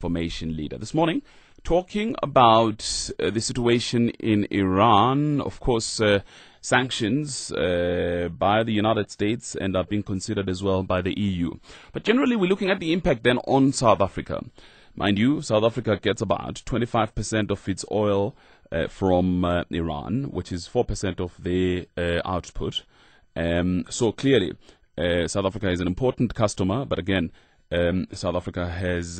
information leader. This morning, talking about the situation in Iran. Of course, sanctions by the United States and are being considered as well by the EU. But generally, we're looking at the impact then on South Africa. Mind you, South Africa gets about 25% of its oil from Iran, which is 4% of their output. So clearly, South Africa is an important customer, but again, South Africa has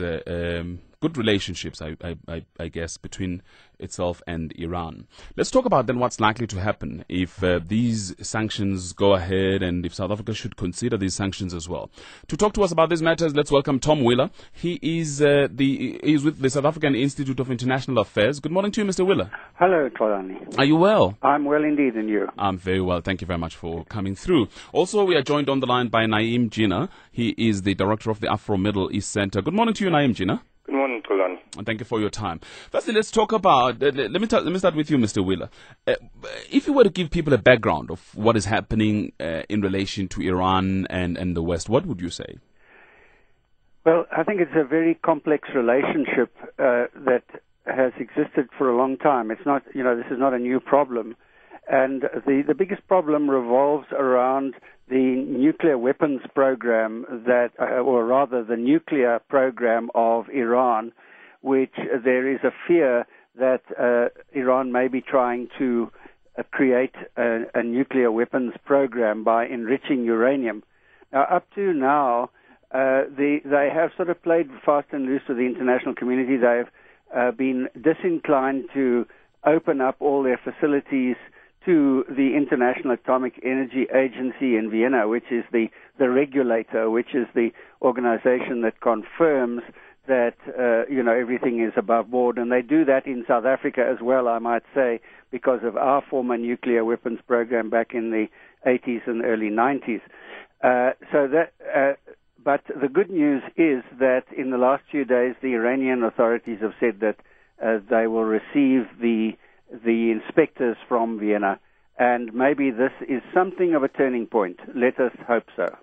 good relationships, I guess, between itself and Iran. Let's talk about then what's likely to happen if these sanctions go ahead and if South Africa should consider these sanctions as well. To talk to us about these matters, let's welcome Tom Wheeler. He is with the South African Institute of International Affairs. Good morning to you, Mr. Wheeler. Hello, Tolani. Are you well? I'm well indeed, and you? I'm very well. Thank you very much for coming through. Also, we are joined on the line by Naeem Jinnah. He is the director of the Afro-Middle East Center. Good morning to you, Naeem Jinnah. Good morning, Tolani. And thank you for your time. Firstly, let's talk about, let me start with you, Mr. Wheeler. If you were to give people a background of what is happening in relation to Iran and the West, what would you say? Well, I think it's a very complex relationship that has existed for a long time. It's not, this is not a new problem. And the biggest problem revolves around the nuclear weapons program or rather the nuclear program of Iran, which there is a fear that Iran may be trying to create a nuclear weapons program by enriching uranium. Now, up to now, they have sort of played fast and loose with the international community. They've been disinclined to open up all their facilities to the International Atomic Energy Agency in Vienna, which is the regulator, which is the organization that confirms that, everything is above board. And they do that in South Africa as well, I might say, because of our former nuclear weapons program back in the 80s and early 90s. But the good news is that in the last few days, the Iranian authorities have said that they will receive the inspectors from Vienna, and maybe this is something of a turning point. Let us hope so.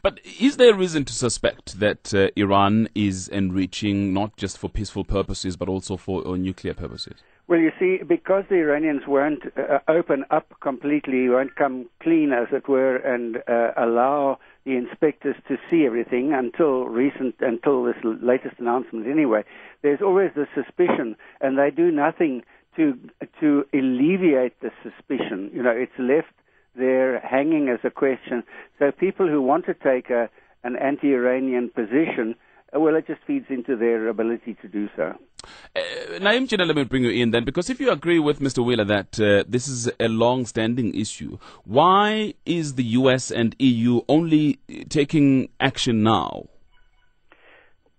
But is there reason to suspect that Iran is enriching not just for peaceful purposes, but also for nuclear purposes? Well, you see, because the Iranians won't open up completely, won't come clean, as it were, and allow the inspectors to see everything until this latest announcement anyway, there's always the suspicion, and they do nothing to alleviate the suspicion. It's left there hanging as a question. So people who want to take an anti-Iranian position, well, it just feeds into their ability to do so. Naeem Jinnah, let me bring you in then, because if you agree with Mr. Wheeler that this is a long-standing issue, why is the US and EU only taking action now?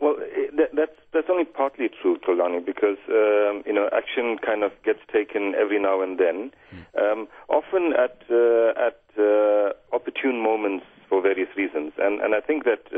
Well, that's only partly true, Tolani, because action kind of gets taken every now and then, often at opportune moments for various reasons, and I think that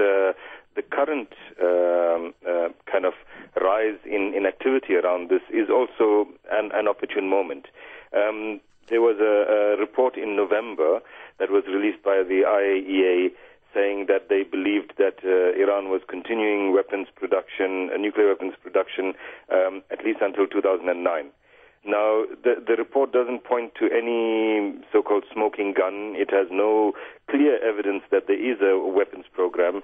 the current kind of rise in activity around this is also an opportune moment. There was a report in November that was released by the IAEA saying that they believed that Iran was continuing nuclear weapons production, at least until 2009. Now, the report doesn't point to any so-called smoking gun. It has no clear evidence that there is a weapons program.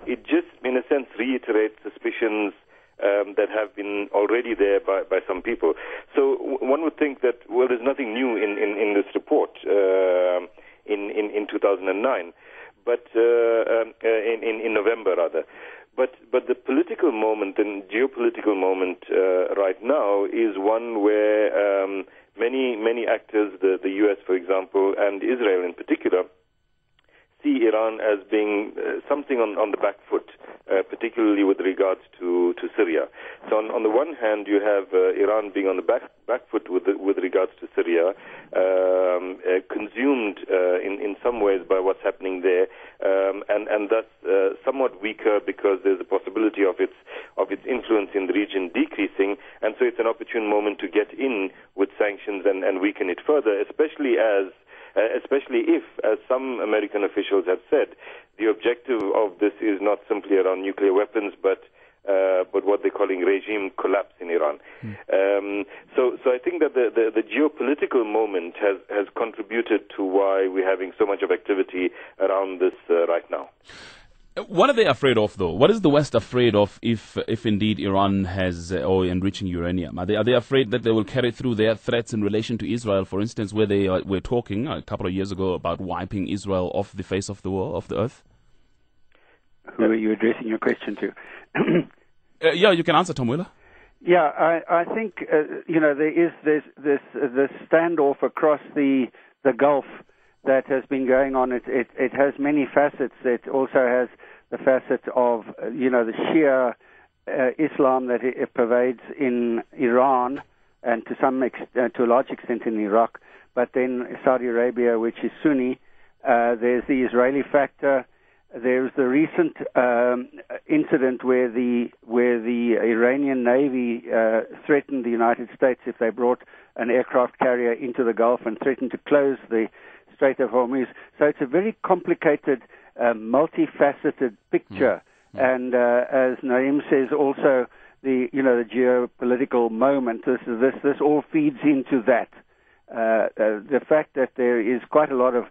It just, in a sense, reiterates suspicions that have been already there by some people. So one would think that, well, there's nothing new in this report in 2009. But in November, rather. But the political moment and geopolitical moment right now is one where many actors, the U.S., for example, and Israel in particular, see Iran as being something on the back foot, particularly with regards to Syria. So on the one hand, you have Iran being on the back foot with regards to Syria, consumed in some ways by what's happening there, and thus somewhat weaker because there's a possibility of its influence in the region decreasing, and so it's an opportune moment to get in with sanctions and weaken it further, especially if, as some American officials have said, the objective of this is not simply around nuclear weapons, but but what they're calling regime collapse in Iran. So I think that the geopolitical moment has contributed to why we're having so much of activity around this right now. What are they afraid of, though? What is the West afraid of if indeed Iran has or enriching uranium? Are they afraid that they will carry through their threats in relation to Israel, for instance, where they were talking a couple of years ago about wiping Israel off the face of the world, of the earth? Who are you addressing your question to? Yeah, you can answer, Tom Wheeler. Yeah, I think there is this standoff across the Gulf that has been going on. It has many facets. It also has the facet of the Shia Islam that it pervades in Iran and to a large extent in Iraq. But then Saudi Arabia, which is Sunni. There's the Israeli factor. There's the recent incident where the Iranian Navy threatened the United States if they brought an aircraft carrier into the Gulf and threatened to close the Strait of Hormuz. So it's a very complicated, multifaceted picture. And as Naeem says, also the geopolitical moment. This all feeds into that. The fact that there is quite a lot of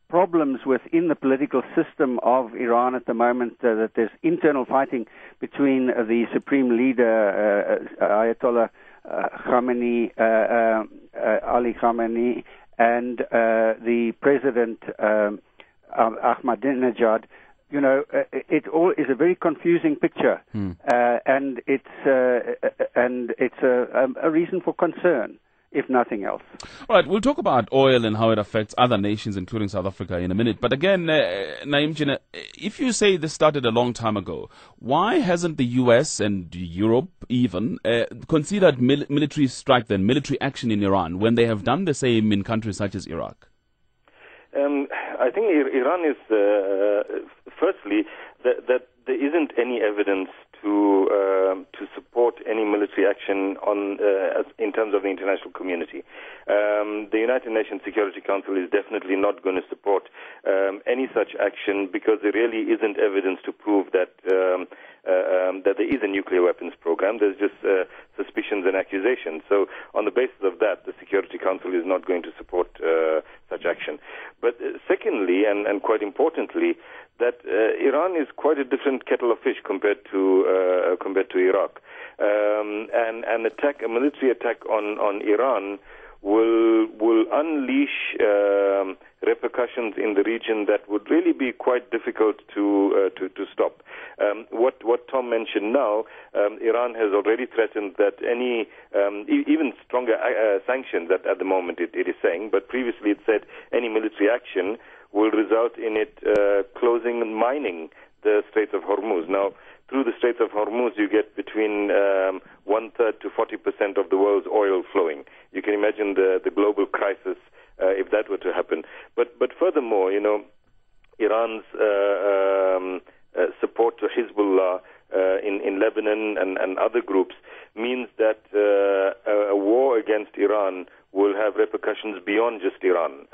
problems within the political system of Iran at the moment, that there's internal fighting between the supreme leader, Ayatollah Ali Khamenei, and the president, Ahmadinejad. It all is a very confusing picture, and it's a reason for concern, if nothing else. All right, we'll talk about oil and how it affects other nations, including South Africa, in a minute. But again, Naeem Jinnah, if you say this started a long time ago, why hasn't the U.S. and Europe even considered military strike, then military action in Iran, when they have done the same in countries such as Iraq? I think Iran is, firstly, that there isn't any evidence to support any military action in terms of the international community. The United Nations Security Council is definitely not going to support any such action because there really isn't evidence to prove that there is a nuclear weapons program. There's just suspicions and accusations. So on the basis of that, the Security Council is not going to support such action. But secondly, and quite importantly, that Iran is quite a different kettle of fish compared to Iraq, and a military attack on Iran will unleash repercussions in the region that would really be quite difficult to stop. What Tom mentioned now, Iran has already threatened that any even stronger sanctions at the moment it is saying, but previously it said any military action will result in it closing and mining the Straits of Hormuz. Now, through the Straits of Hormuz, you get between 1/3 to 40% of the world's oil flowing. You can imagine the global crisis if that were to happen. But furthermore, Iran's support to Hezbollah in Lebanon and other groups means that a war against Iran will have repercussions beyond just Iran.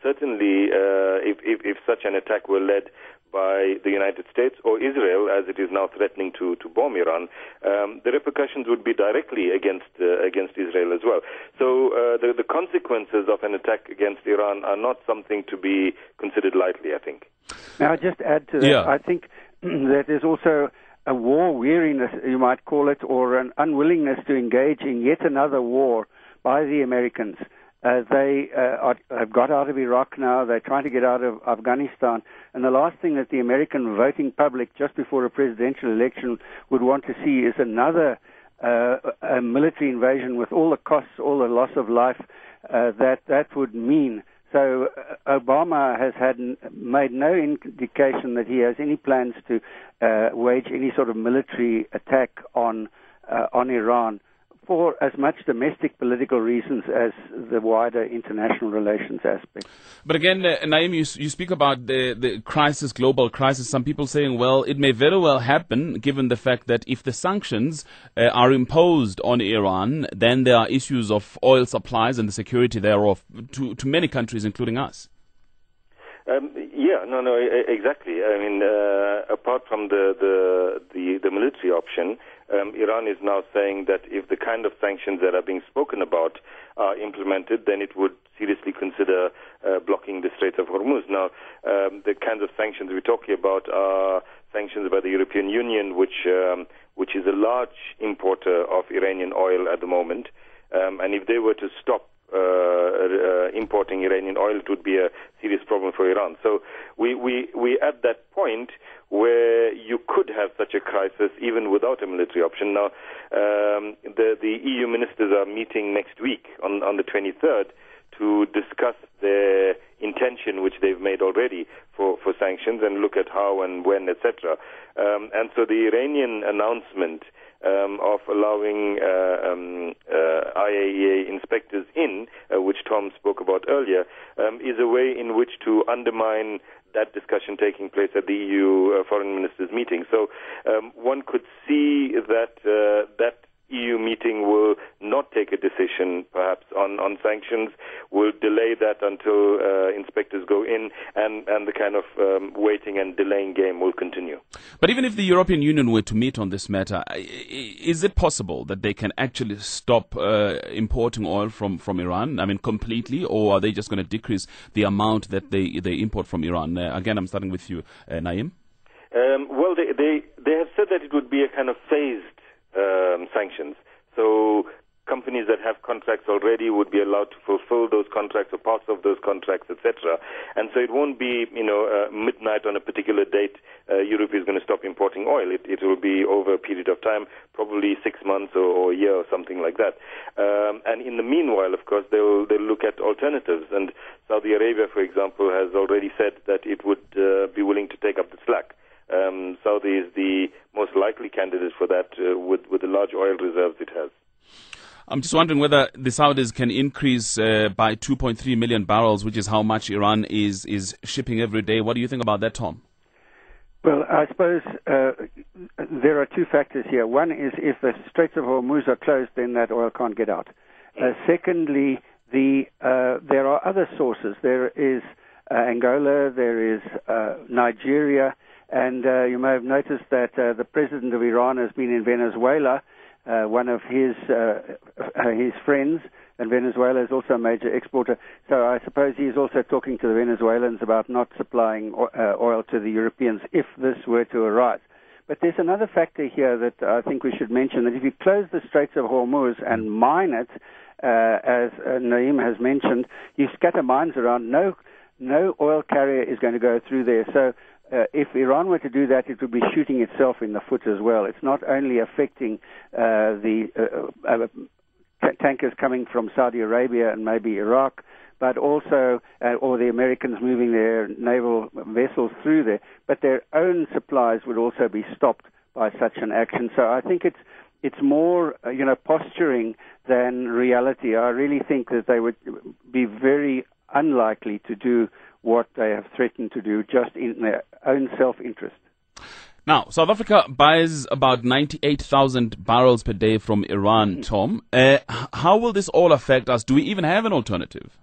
Certainly, if such an attack were led by the United States or Israel, as it is now threatening to bomb Iran, the repercussions would be directly against Israel as well. So the consequences of an attack against Iran are not something to be considered lightly, I think. May I just add to that? Yeah. I think that there's also a war weariness, you might call it, or an unwillingness to engage in yet another war by the Americans. They have got out of Iraq now. They're trying to get out of Afghanistan. And the last thing that the American voting public, just before a presidential election, would want to see is another a military invasion with all the costs, all the loss of life that would mean. So Obama has made no indication that he has any plans to wage any sort of military attack on Iran, for as much domestic political reasons as the wider international relations aspect. But again, Naeem, you speak about the crisis, global crisis. Some people saying, well, it may very well happen, given the fact that if the sanctions are imposed on Iran, then there are issues of oil supplies and the security thereof to many countries, including us. Exactly. I mean, apart from the military option, Iran is now saying that if the kind of sanctions that are being spoken about are implemented, then it would seriously consider blocking the Straits of Hormuz. Now, the kinds of sanctions we're talking about are sanctions by the European Union, which is a large importer of Iranian oil at the moment, and if they were to stop importing Iranian oil, it would be a serious problem for Iran. So we at that point where you could have such a crisis even without a military option. Now, the EU ministers are meeting next week on the 23rd to discuss their intention, which they've made already for sanctions, and look at how and when, etc. And so the Iranian announcement of allowing IAEA inspectors in, which Tom spoke about earlier, is a way in which to undermine that discussion taking place at the EU foreign ministers meeting. So one could see that that EU meeting will not take a decision perhaps on sanctions, will delay that until inspectors go in, and the kind of waiting and delaying game will continue. But even if the European Union were to meet on this matter, is it possible that they can actually stop importing oil from Iran, I mean completely, or are they just going to decrease the amount that they import from Iran? Again, I'm starting with you, Naeem. Well, they have said that it would be a kind of phased sanctions. So companies that have contracts already would be allowed to fulfill those contracts or parts of those contracts, etc. And so it won't be, midnight on a particular date, Europe is going to stop importing oil. It will be over a period of time, probably 6 months or a year or something like that. And in the meanwhile, of course, they'll look at alternatives. And Saudi Arabia, for example, has already said that it would be willing to take up the slack. Saudi is the most likely candidate for that with the large oil reserves it has. I'm just wondering whether the Saudis can increase by 2.3 million barrels, which is how much Iran is shipping every day. What do you think about that, Tom? Well, I suppose there are two factors here. One is if the Straits of Hormuz are closed, then that oil can't get out. Secondly, there are other sources. There is Angola, there is Nigeria, and you may have noticed that the president of Iran has been in Venezuela. One of his friends, and Venezuela is also a major exporter. So I suppose he is also talking to the Venezuelans about not supplying oil to the Europeans if this were to arise. But there's another factor here that I think we should mention, that if you close the Straits of Hormuz and mine it, as Naeem has mentioned, you scatter mines around, no oil carrier is going to go through there. So if Iran were to do that, it would be shooting itself in the foot as well. It's not only affecting the tankers coming from Saudi Arabia and maybe Iraq, but also, or the Americans moving their naval vessels through there, but their own supplies would also be stopped by such an action. So I think it's more, posturing than reality. I really think that they would be very unlikely to do what they have threatened to do just in their own self-interest. Now, South Africa buys about 98,000 barrels per day from Iran, Tom. How will this all affect us? Do we even have an alternative?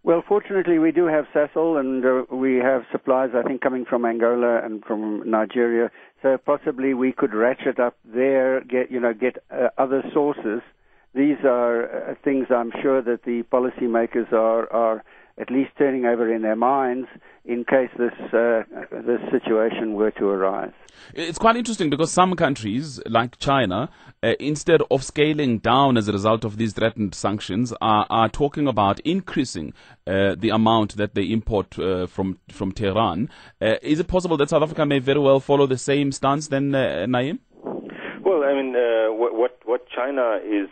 Well, fortunately, we do have Sasol, and we have supplies, I think, coming from Angola and from Nigeria. So possibly we could ratchet up there, get other sources. These are things I'm sure that the policymakers are at least turning over in their minds in case this situation were to arise. It's quite interesting because some countries, like China, instead of scaling down as a result of these threatened sanctions, are talking about increasing the amount that they import from Tehran. Is it possible that South Africa may very well follow the same stance then, Naeem? Well, I mean, what China is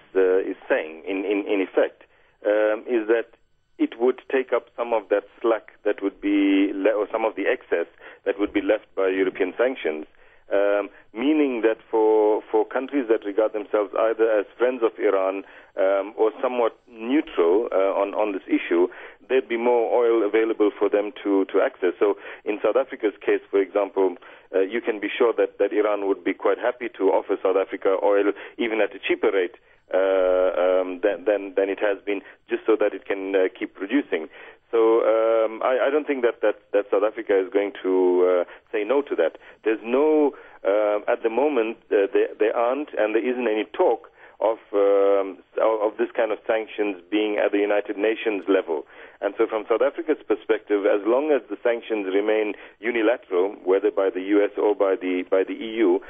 saying, in effect, is that it would take up some of that slack that would be, or some of the excess that would be left by European sanctions, meaning that for countries that regard themselves either as friends of Iran or somewhat neutral on this issue, there'd be more oil available for them to access. So in South Africa's case, for example, you can be sure that Iran would be quite happy to offer South Africa oil even at a cheaper rate than it has been, just so that it can keep producing. So I don't think that South Africa is going to say no to that. There's no, at the moment, there aren't, and there isn't any talk of this kind of sanctions being at the United Nations level. And so from South Africa's perspective, as long as the sanctions remain unilateral, whether by the US or by the EU,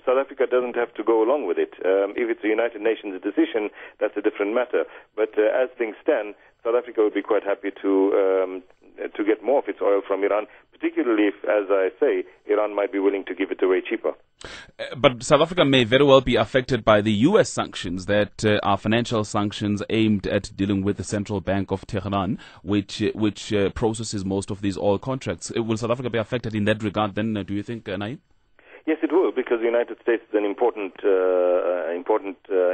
South Africa doesn't have to go along with it. If it's a United Nations decision, that's a different matter. But as things stand, South Africa would be quite happy to get more of its oil from Iran, particularly if, as I say, Iran might be willing to give it away cheaper. But South Africa may very well be affected by the U.S. sanctions that are financial sanctions aimed at dealing with the Central Bank of Tehran, which processes most of these oil contracts. Will South Africa be affected in that regard then, do you think, Naib? Yes, it will, because the United States is an important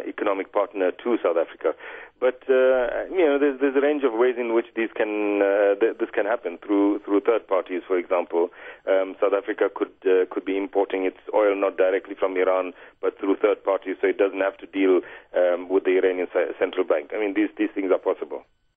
economic partner to South Africa. But there's a range of ways in which this can happen through third parties. For example, South Africa could be importing its oil not directly from Iran, but through third parties, so it doesn't have to deal with the Iranian central bank. I mean, these things are possible.